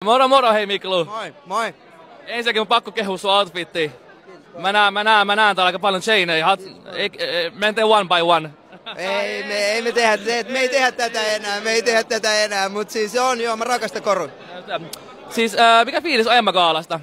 Moro moro, hei Miklu. Moi, moi. Ensinnäkin mun pakko kehua sun outfitti. Mä näen täällä aika paljon chainei. Mä teen one by one. Ei me tehdä tätä enää, mut siis on joo, mä rakastan korun. Siis mikä fiilis on Emma-gaalasta?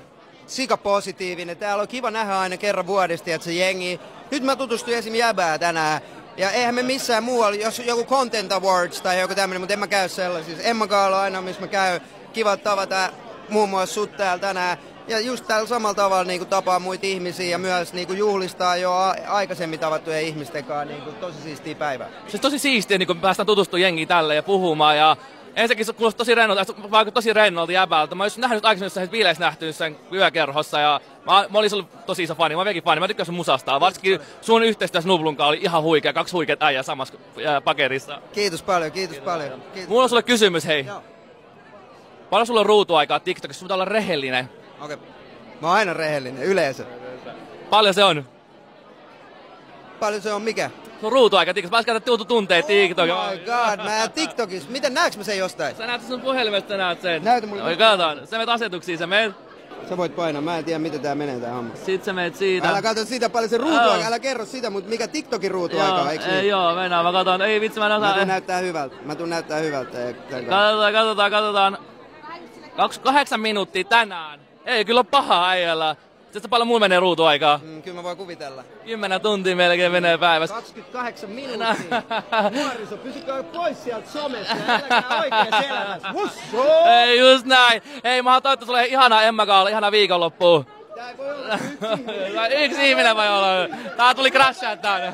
Sika positiivinen, täällä on kiva nähdä aina kerran vuodesta, että se jengi. Nyt mä tutustuin esim. Jäbää tänään. Ja eihän me missään muualla, jos joku Content Awards tai joku tämmönen, mutta en mä käy sellaisissa. Emma-gaala on aina, missä mä käyn. Kiva tavata muun muassa sut täällä tänään. Ja just tällä samalla tavalla niin tapaa muita ihmisiä ja myös niin juhlistaa jo aikaisemmin tavattuja ihmisten kanssa. Niin tosi siistiä päivää. Siis tosi siistiä, niin kun päästään tutustumaan jengiin tälle ja puhumaan. Ja ensinnäkin se kuulostaa tosi rennolta jäbältä. Mä olisin nähnyt aikaisemmin jossain bileissä nähty sen yökerhossa ja mä olisin ollut tosi iso fani. Mä oon vieläkin fani. Mä tykkään sun musasta. Varsinkin sun yhteistyö Snublun kanssa oli ihan huikea. 2 huikeat äijää samassa paketissa. Kiitos paljon. Kiitos. Mulla on sulle kysymys, hei. Joo. Paljon sulla on ruutuaikaa TikTokissa? Sun pitää olla rehellinen. Okei. Mä oon aina rehellinen, yleensä. Paljon se on? Paljon se on mikä? Sun ruutuaika TikTokissa. Pääs käytä tunteet TikTokissa. Oh my god, mä en TikTokissa. Miten näeks mä sen jostain? Sä näet sun puhelimesta, sä näet sen. Näytä mulle. Oi, katsotaan. Sä menet asetuksiin, sä menet. Sä voit painaa, mä en tiedä miten tää menee tää homma. Sit sä menet siitä. Älä katso sitä paljon se ruutuaika, älä kerro sitä, mutta mikä TikTokin ruutuaika on, eiks niin? Joo, mennään, mä katson. Ei vitsi, mä en osaa. Mä tuun näyttää hyvältä. Katsotaan. 8 minuuttia tänään. Ei kyllä ole paha äijällä. Sitten paljon mulla menee ruutuaikaa. Kyllä mä voin kuvitella. 10 tuntia melkein menee päivässä. 28 minuuttia. Nuoriso, pysykää pois sieltä somesta ja älkää oikein elämässä. Ei just näin. Hei, mä toivottu sulle ihanaa Emma-gaala, ihanaa viikonloppua. Tää ei voi olla yksi. Yksi ihminen voi olla. Tää tuli crashaa tänne.